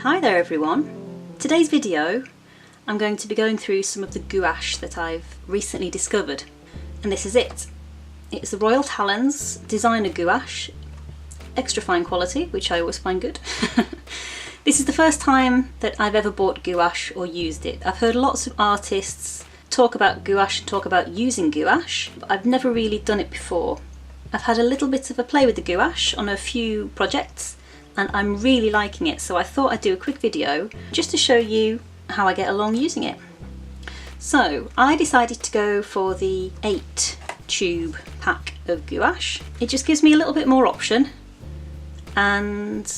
Hi there everyone. Today's video I'm going to be going through some of the gouache that I've recently discovered, and this is it. It's the Royal Talens designer gouache, extra fine quality, which I always find good. This is the first time that I've ever bought gouache or used it. I've heard lots of artists talk about gouache and talk about using gouache, but I've never really done it before. I've had a little bit of a play with the gouache on a few projects and I'm really liking it, so I thought I'd do a quick video just to show you how I get along using it. So I decided to go for the 8 tube pack of gouache. It just gives me a little bit more option, and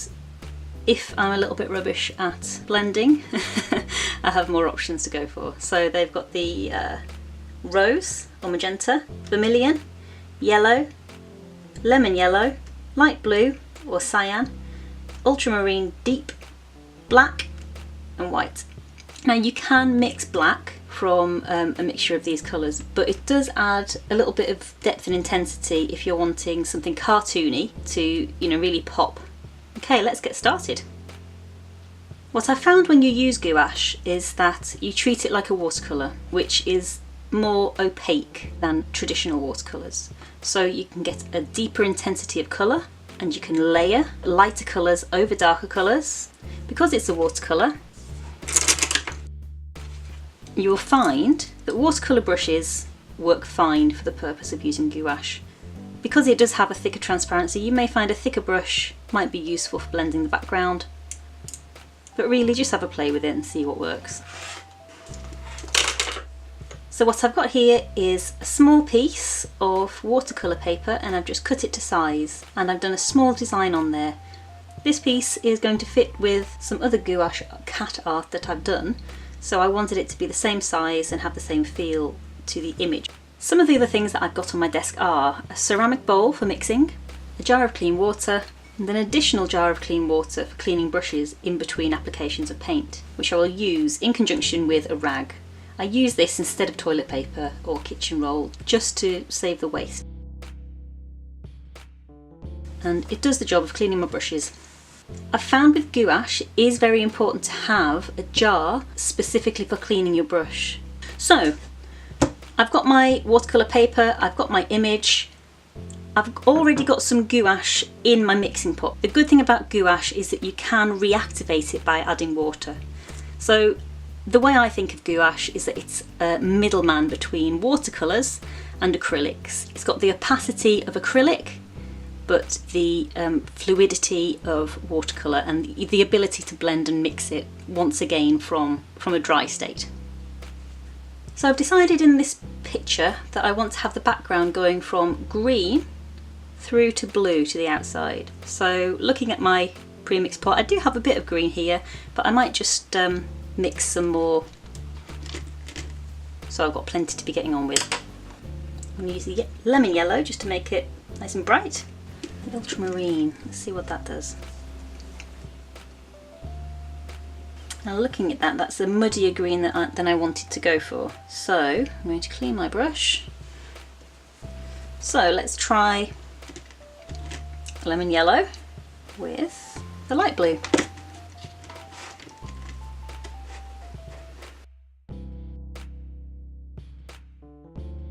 if I'm a little bit rubbish at blending I have more options to go for. So they've got the rose or magenta, vermilion, yellow, lemon yellow, light blue or cyan, ultramarine deep, black and white. Now you can mix black from a mixture of these colours, but it does add a little bit of depth and intensity if you're wanting something cartoony to, really pop. Okay, let's get started. What I found when you use gouache is that you treat it like a watercolour, which is more opaque than traditional watercolours. So you can get a deeper intensity of colour, and you can layer lighter colours over darker colours. Because it's a watercolour, you will find that watercolour brushes work fine for the purpose of using gouache. Because it does have a thicker transparency, you may find a thicker brush might be useful for blending the background, but really just have a play with it and see what works. So what I've got here is a small piece of watercolour paper, and I've just cut it to size and I've done a small design on there. This piece is going to fit with some other gouache cat art that I've done, so I wanted it to be the same size and have the same feel to the image. Some of the other things that I've got on my desk are a ceramic bowl for mixing, a jar of clean water, and an additional jar of clean water for cleaning brushes in between applications of paint, which I will use in conjunction with a rag. I use this instead of toilet paper or kitchen roll just to save the waste. And it does the job of cleaning my brushes. I've found with gouache it is very important to have a jar specifically for cleaning your brush. So I've got my watercolour paper, I've got my image, I've already got some gouache in my mixing pot. The good thing about gouache is that you can reactivate it by adding water. So the way I think of gouache is that it's a middleman between watercolours and acrylics. It's got the opacity of acrylic, but the fluidity of watercolour and the ability to blend and mix it once again from a dry state. So I've decided in this picture that I want to have the background going from green through to blue to the outside. So looking at my pre-mix pot, I do have a bit of green here, but I might just mix some more, so I've got plenty to be getting on with. I'm going to use the lemon yellow just to make it nice and bright. The ultramarine, let's see what that does. Now looking at that, that's a muddier green than I wanted to go for. So I'm going to clean my brush. So let's try lemon yellow with the light blue.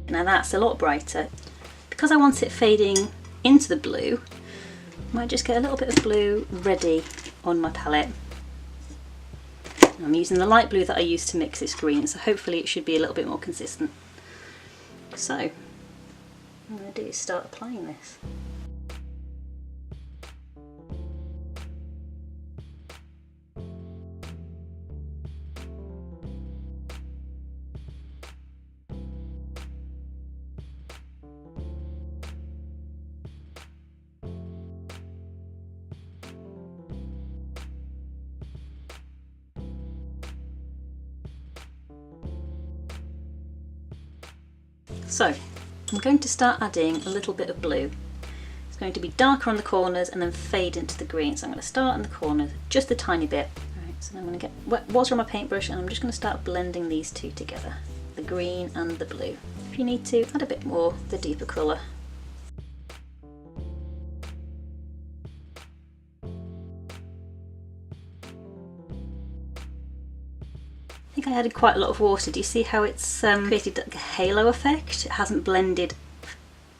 Now that's a lot brighter. Because I want it fading into the blue, I might just get a little bit of blue ready on my palette. I'm using the light blue that I used to mix this green, so hopefully it should be a little bit more consistent. So what I'm going to do is start applying this. So I'm going to start adding a little bit of blue. It's going to be darker on the corners and then fade into the green. So I'm going to start in the corners just a tiny bit. Right, so I'm going to get wet water on my paintbrush and I'm just going to start blending these two together, the green and the blue. If you need to, add a bit more, the deeper colour. think I added quite a lot of water. Do you see how it's created like a halo effect? It hasn't blended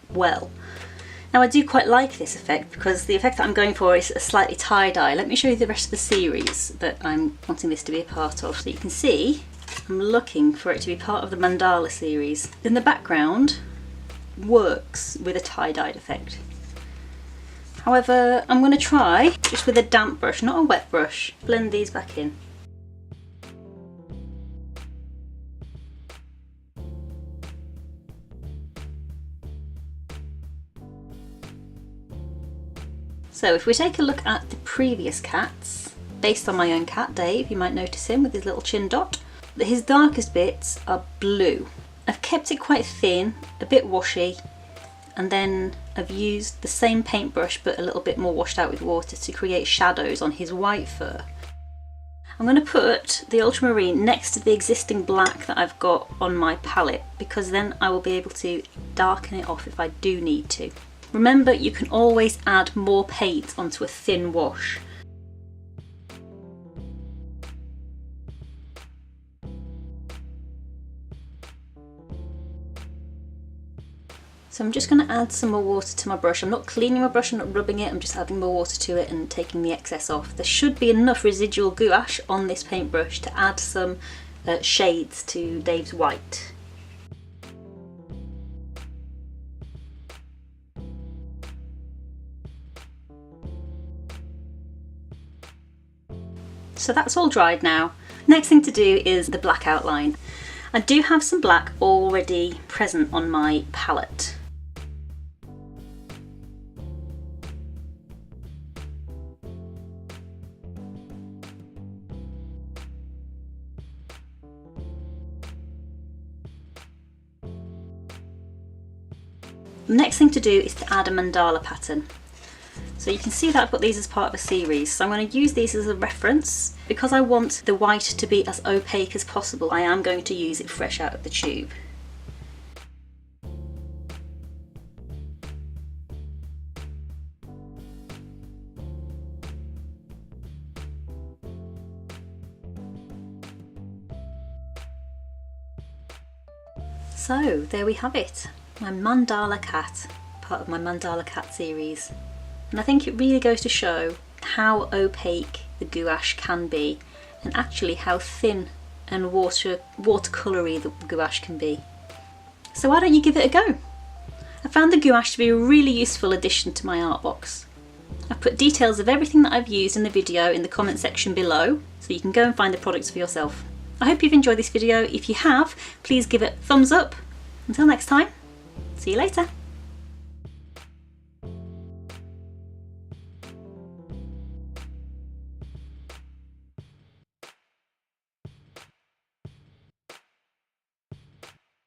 well. Now I do quite like this effect because the effect that I'm going for is a slightly tie-dye. Let me show you the rest of the series that I'm wanting this to be a part of. So you can see I'm looking for it to be part of the mandala series. In the background works with a tie-dyed effect. However, I'm going to try just with a damp brush, not a wet brush, blend these back in. So if we take a look at the previous cats, based on my own cat Dave, you might notice him with his little chin dot, his darkest bits are blue. I've kept it quite thin, a bit washy, and then I've used the same paintbrush but a little bit more washed out with water to create shadows on his white fur. I'm going to put the ultramarine next to the existing black that I've got on my palette because then I will be able to darken it off if I do need to. Remember, you can always add more paint onto a thin wash. So I'm just going to add some more water to my brush. I'm not cleaning my brush, I'm not rubbing it, I'm just adding more water to it and taking the excess off. There should be enough residual gouache on this paintbrush to add some shades to Dave's white. So that's all dried now. Next thing to do is the black outline. I do have some black already present on my palette. The next thing to do is to add a mandala pattern. So you can see that I've got these as part of a series, so I'm going to use these as a reference. Because I want the white to be as opaque as possible, I am going to use it fresh out of the tube. So there we have it, my mandala cat, part of my mandala cat series. And I think it really goes to show how opaque the gouache can be and actually how thin and watercoloury the gouache can be. So why don't you give it a go? I found the gouache to be a really useful addition to my art box. I've put details of everything that I've used in the video in the comment section below so you can go and find the products for yourself. I hope you've enjoyed this video. If you have, please give it a thumbs up. Until next time, see you later.